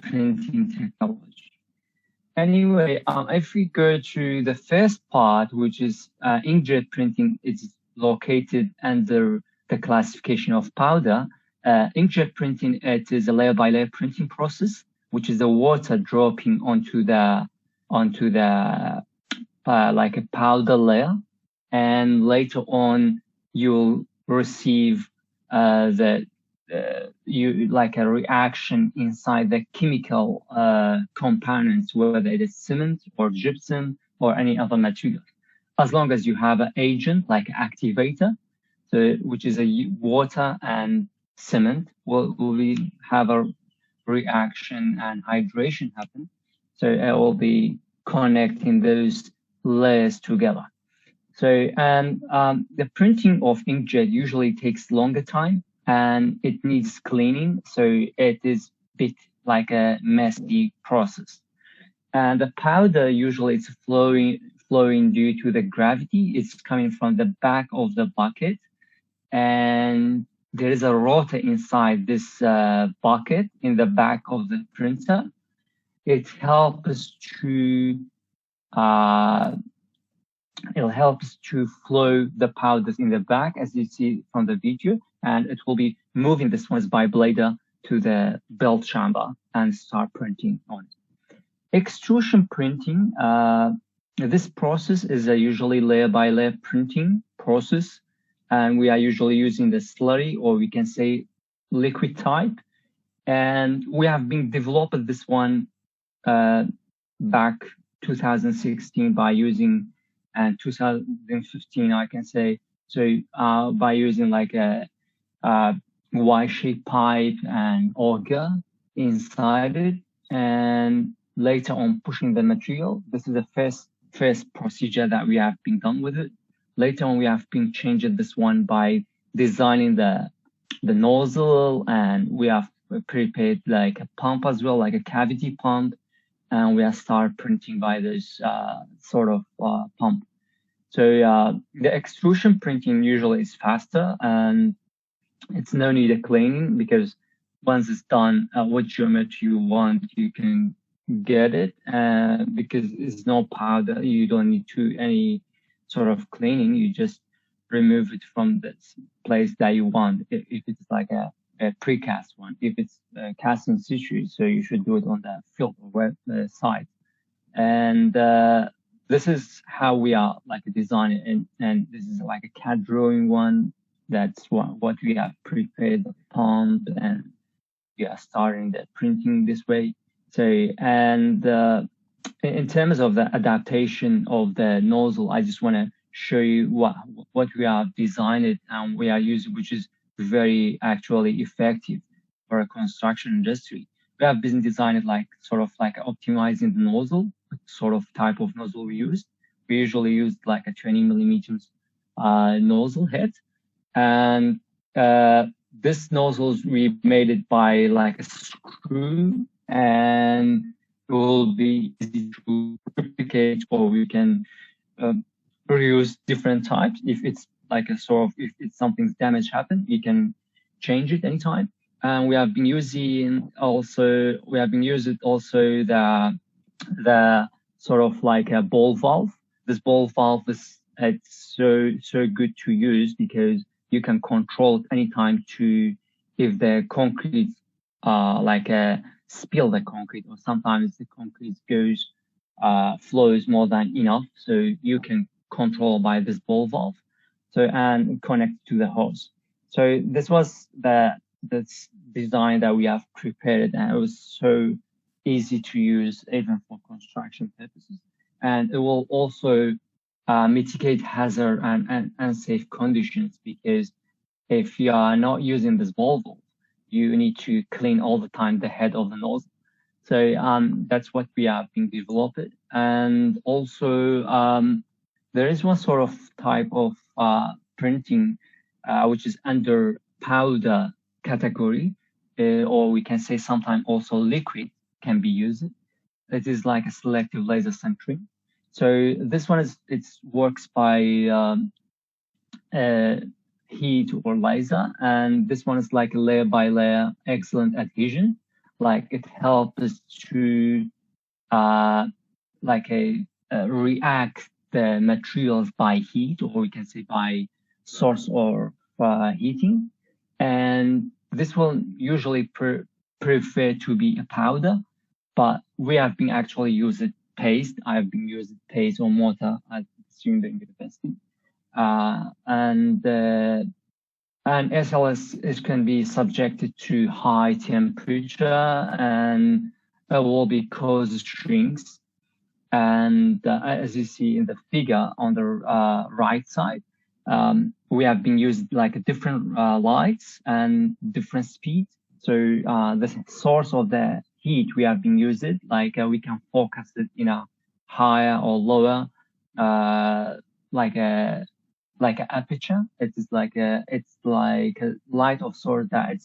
printing technology. Anyway, if we go to the first part, which is inkjet printing, it's located under the classification of powder. Inkjet printing, it is a layer-by-layer printing process, which is the water dropping onto the like a powder layer, and later on you'll receive like a reaction inside the chemical components, whether it is cement or gypsum or any other material. As long as you have an agent like activator, so which is a water and cement, will have a reaction and hydration happen. So it will be connecting those layers together. So the printing of inkjet usually takes longer time, and it needs cleaning, so it is a bit like a messy process. And the powder usually it's flowing due to the gravity. It's coming from the back of the bucket, and there is a rotor inside this bucket in the back of the printer. It helps to flow the powders in the back, as you see from the video, and it will be moving this one's by blader to the belt chamber and start printing on it. Extrusion printing, this process is a usually layer-by-layer printing process, and we are usually using the slurry, or we can say liquid type, and we have been developed this one back 2016 by using, and 2015 I can say, so by using like a Y-shaped pipe and auger inside it, and later on pushing the material. This is the first procedure that we have been done with it. Later on we have been changing this one by designing the nozzle, and we have prepared like a pump as well, like a cavity pump, and we have started printing by this sort of pump. So the extrusion printing usually is faster, and it's no need of cleaning, because once it's done, what geometry you want, you can get it, because it's no powder. You don't need to any sort of cleaning. You just remove it from the place that you want. If it's like a precast one, if it's cast in situ, so you should do it on the field or web site. And this is how we are like designing, and this is like a CAD drawing one. That's what we have prepared the pump, and we are starting the printing this way. So, and in terms of the adaptation of the nozzle, I just want to show you what we have designed and we are using, which is very actually effective for a construction industry. We have been designing like sort of like optimizing the nozzle, sort of type of nozzle we use. We usually use like a 20 millimeters nozzle head, and this nozzles we made it by like a screw, and it will be easy to duplicate, or we can reuse different types. If it's like a sort of, if it's something's damage happened, we can change it anytime. And we have been using also the sort of like a ball valve. This ball valve is so good to use, because you can control it anytime to, if the concrete like spill the concrete, or sometimes the concrete goes flows more than enough, so you can control by this ball valve, so and connect to the hose. So this was this design that we have prepared, and it was so easy to use even for construction purposes, and it will also mitigate hazard and unsafe conditions, because if you are not using this ball valve, you need to clean all the time the head of the nozzle. So that's what we have been developed. And also there is one sort of type of printing which is under powder category, or we can say sometimes also liquid can be used. It is like a selective laser sintering. So this one is, it works by heat or laser, and this one is like a layer by layer excellent adhesion. Like it helps us to react the materials by heat, or we can say by source or heating. And this will usually prefer to be a powder, but we have been actually using paste. I have been using paste or mortar at student university. And SLS can be subjected to high temperature and it will be cause shrinks. And as you see in the figure on the right side, we have been using like different lights and different speeds. So the source of the heat we have been using, like we can focus it in a higher or lower, like an aperture. It's like a light of source that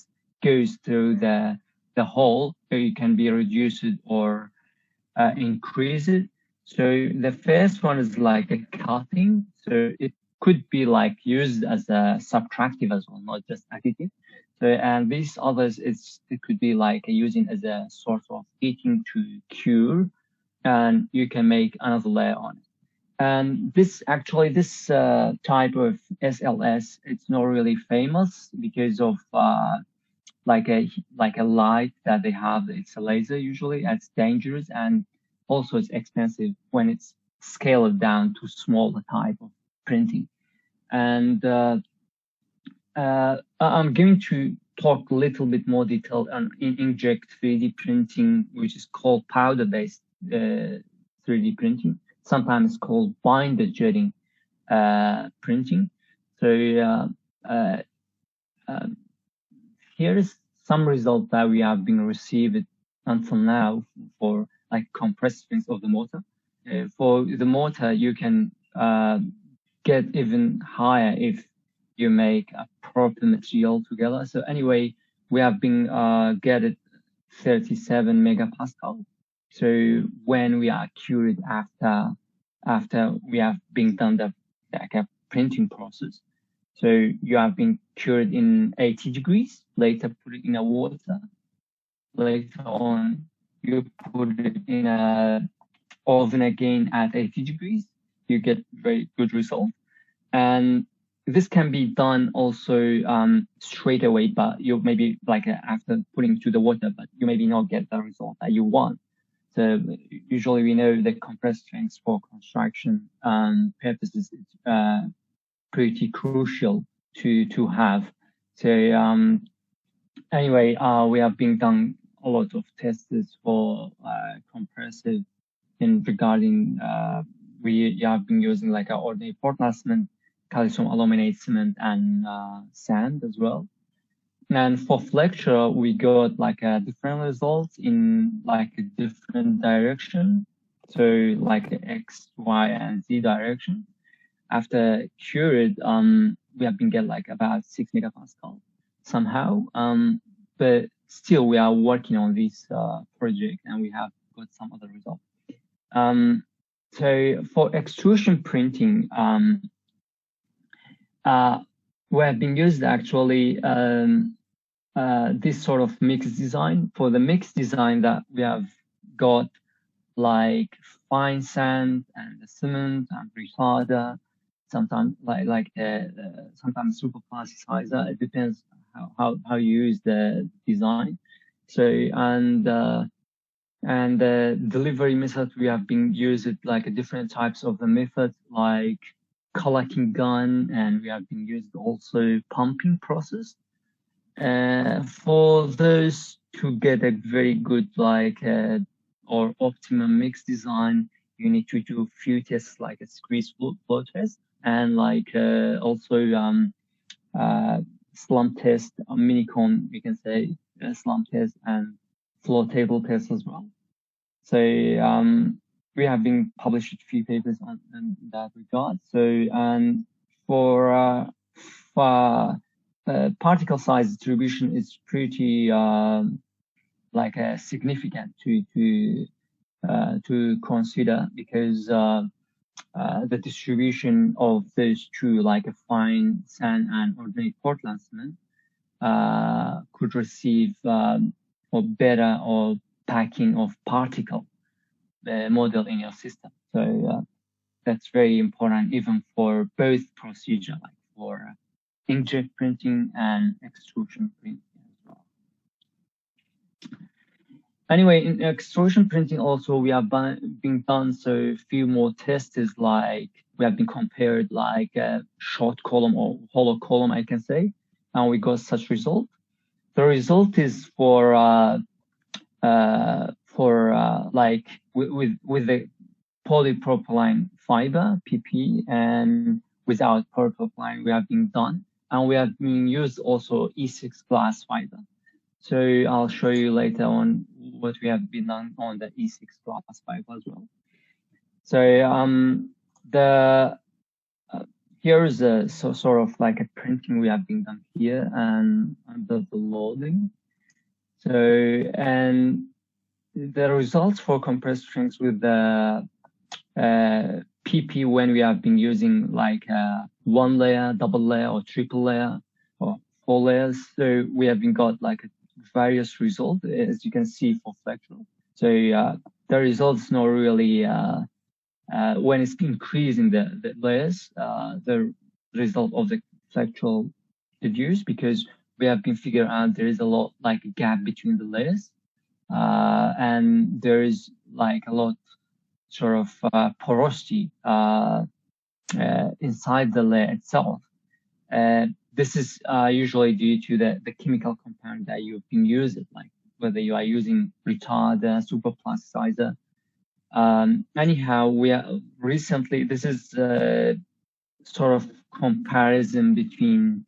goes through the hole. So it can be reduced or increase it. So the first one is like a cutting. So it could be like used as a subtractive as well, not just additive. So, and these others, it could be like using as a source of heating to cure, and you can make another layer on it. And this type of SLS, it's not really famous because of like a light that they have. It's a laser usually. It's dangerous, and also it's expensive when it's scaled down to smaller type of printing. And I'm going to talk a little bit more detail on inkjet 3D printing, which is called powder-based 3D printing. Sometimes called binder jetting printing. So here is some result that we have been received until now for like compressive strength of the mortar. For the mortar, you can get even higher if you make a proper material together. So anyway, we have been get 37 megapascal. So when we are cured after we have been done the printing process, so you have been cured in 80 degrees, later put it in a water. Later on, you put it in a oven again at 80 degrees. You get very good result. And this can be done also straight away, but you maybe like after putting to the water, but you maybe not get the result that you want. So usually we know that compressed strength for construction purposes is pretty crucial to have. So anyway, we have been done a lot of tests for compressive in regarding we have been using like our ordinary Portland cement, calcium aluminate cement, and sand as well. And for Flexural, we got like a different results in like a different direction. So like X, Y, and Z direction. After cured, we have been get like about 6 megapascal somehow. But still we are working on this project and we have got some other results. So for extrusion printing, we have been used actually this sort of mixed design. For the mixed design that we have got like fine sand and the cement and retarder, sometimes sometimes super plasticizer. It depends how you use the design. So and the delivery method we have been used like different types of the methods like collecting gun, and we have been used also pumping process. For those to get a very good or optimum mix design, you need to do a few tests like a squeeze flow test and also slump test, a mini-cone, we can say, slump test and flow table test as well. So we have been published a few papers in that regard. So and for particle size distribution is pretty significant to consider because the distribution of those two, like a fine sand and ordinary Portland cement, could receive or better or packing of particle model in your system. So that's very important even for both procedure, like for inkjet printing and extrusion printing as well. Anyway, in extrusion printing also we have been done so a few more tests, like we have been compared like a short column or hollow column, I can say, and we got such result. The result is for like with the polypropylene fiber PP and without polypropylene we have been done, and we have been used also E6 glass fiber. So I'll show you later on what we have been done on the E6 glass fiber as well. So here is a sort of like a printing we have been done here and under the loading. So and the results for compressed strengths with the PP when we have been using like one layer, double layer, or triple layer, or 4 layers. So we have been got like various results, as you can see for Flexural. So the results not really when it's increasing the layers, the result of the Flexural reduced, because we have been figuring out there is a lot like a gap between the layers, and there is like a lot sort of porosity inside the layer itself. This is usually due to the chemical compound that you've been using, like whether you are using retarder, super plasticizer. Anyhow, we are recently, this is sort of comparison between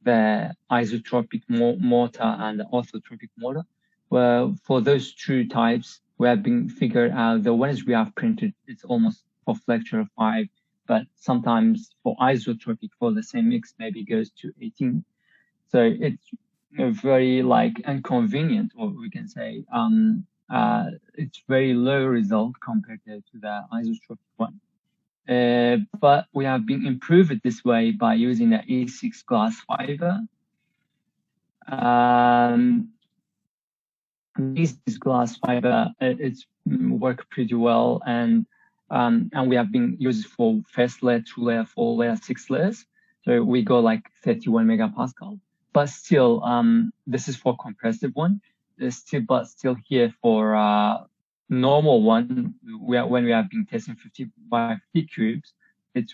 the isotropic mortar and the orthotropic mortar. Well, for those two types, we have been figured out the ones we have printed, it's almost for Flexural 5, but sometimes for isotropic for the same mix maybe goes to 18. So it's a very like inconvenient, or we can say it's very low result compared to the isotropic one. But we have been improved this way by using the E6 glass fiber. This glass fiber, it's worked pretty well, and we have been used for first layer, 2 layer, 4 layer, 6 layers. So we go like 31 megapascal. But still, this is for compressive one. But still here for normal one, when we have been testing 50 by 50 cubes,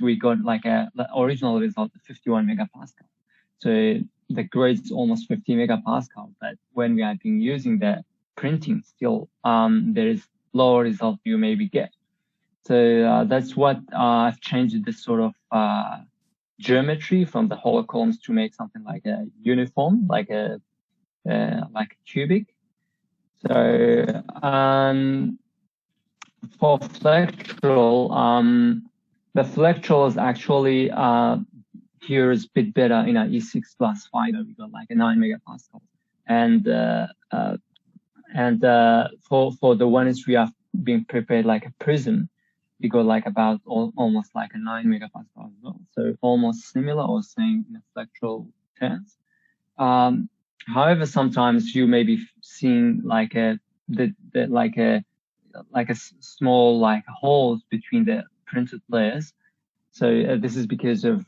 we got like the original result of 51 megapascal. So the grade is almost 50 megapascal, but when we have been using the printing, still there is lower result you maybe get. So that's what I've changed this sort of geometry from the hollow columns to make something like a uniform, like a cubic. So for Flexural, the Flexural is actually here is a bit better in an E6 glass fiber. We got like a 9 megapascal, and for the ones we have been prepared like a prism, we got like about almost like a 9 megapascal as well. So almost similar or same in the Flexural terms. However, sometimes you may be seeing like small like holes between the printed layers. So this is because of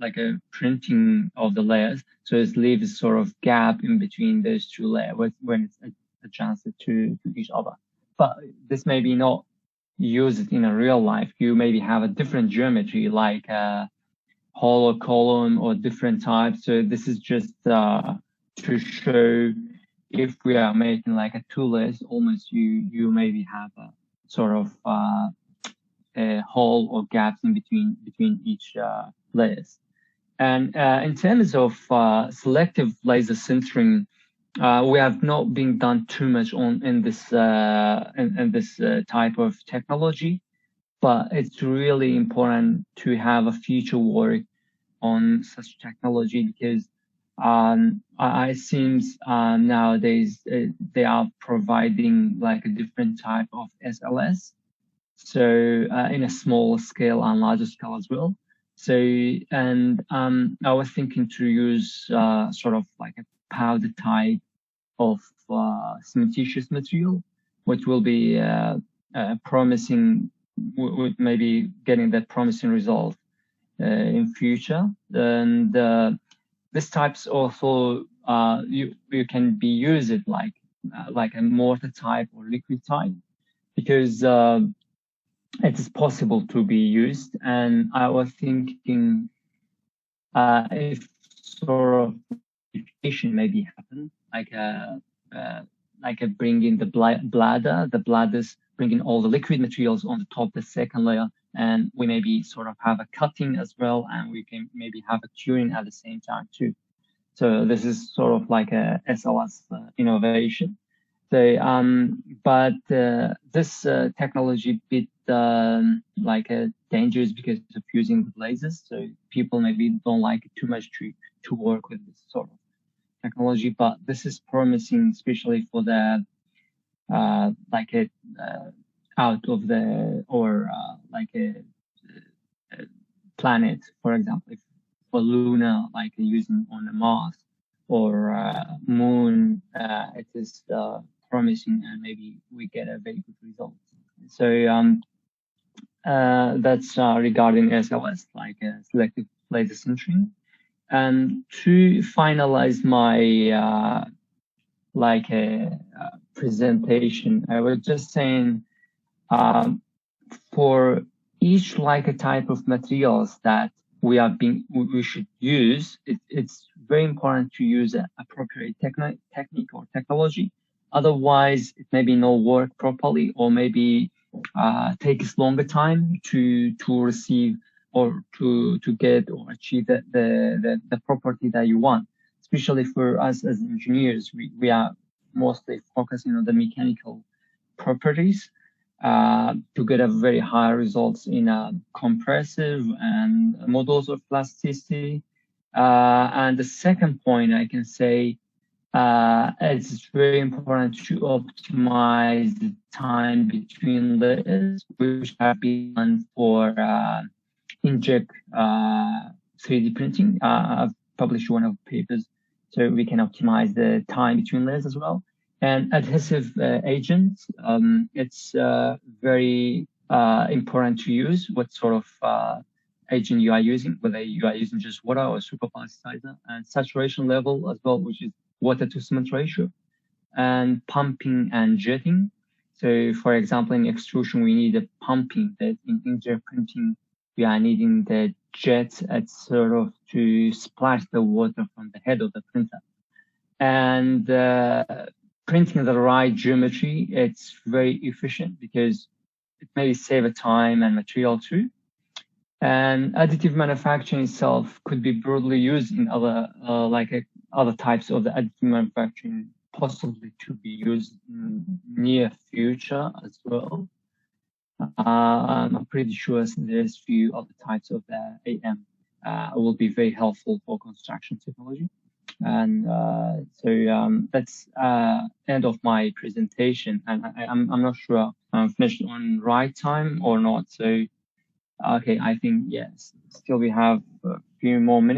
like a printing of the layers. So it leaves sort of gap in between those two layers when it's adjusted to each other. But this may be not used in a real life. You maybe have a different geometry, like a hollow column or different types. So this is just to show if we are making like a 2 layers, almost you maybe have a sort of a hole or gaps in between each layers. And in terms of selective laser sintering, we have not been done too much in this type of technology, but it's really important to have a future work on such technology, because it seems nowadays they are providing like a different type of SLS. So in a small scale and larger scale as well. So, and I was thinking to use sort of like a powder type of cementitious material, which will be promising, with maybe getting that promising result in future. And this types also you can be use it like a mortar type or liquid type, because it is possible to be used. And I was thinking if sort of modification maybe happen, like a bringing the bladders, bringing all the liquid materials on the top, the second layer, and we maybe sort of have a cutting as well, and we can maybe have a curing at the same time too. So this is sort of like a SLS innovation. So, but this technology bit like dangerous because of using the lasers. So people maybe don't like it too much to work with this sort of technology. But this is promising, especially for the like a out of the or like a planet, for example, if for Luna, like using on the Mars or Moon, it is promising, and maybe we get a very good result. So that's regarding SLS, like selective laser sintering. And to finalize my like a presentation, I was just saying for each like a type of materials that we should use, it's very important to use an appropriate technique or technology. Otherwise, it maybe not work properly, or maybe takes longer time to receive or to get or achieve the property that you want. Especially for us as engineers, we are mostly focusing on the mechanical properties to get a very high results in compressive and models of plasticity. And the second point I can say, it's very important to optimize the time between layers, which have been done for inkjet 3D printing. I've published one of the papers, so we can optimize the time between layers as well. And adhesive agents, it's very important to use what sort of agent you are using, whether you are using just water or superplasticizer, and saturation level as well, which is water to cement ratio, and pumping and jetting. So for example, in extrusion, we need a pumping. That in inkjet printing, we are needing the jets at sort of to splash the water from the head of the printer. And printing the right geometry, it's very efficient because it may save a time and material too. And additive manufacturing itself could be broadly used in other other types of the additive manufacturing, possibly to be used in near future as well. I'm pretty sure there's few other types of the AM will be very helpful for construction technology. And so that's end of my presentation, and I'm not sure I'm finished on right time or not. So okay, I think yes, still we have a few more minutes.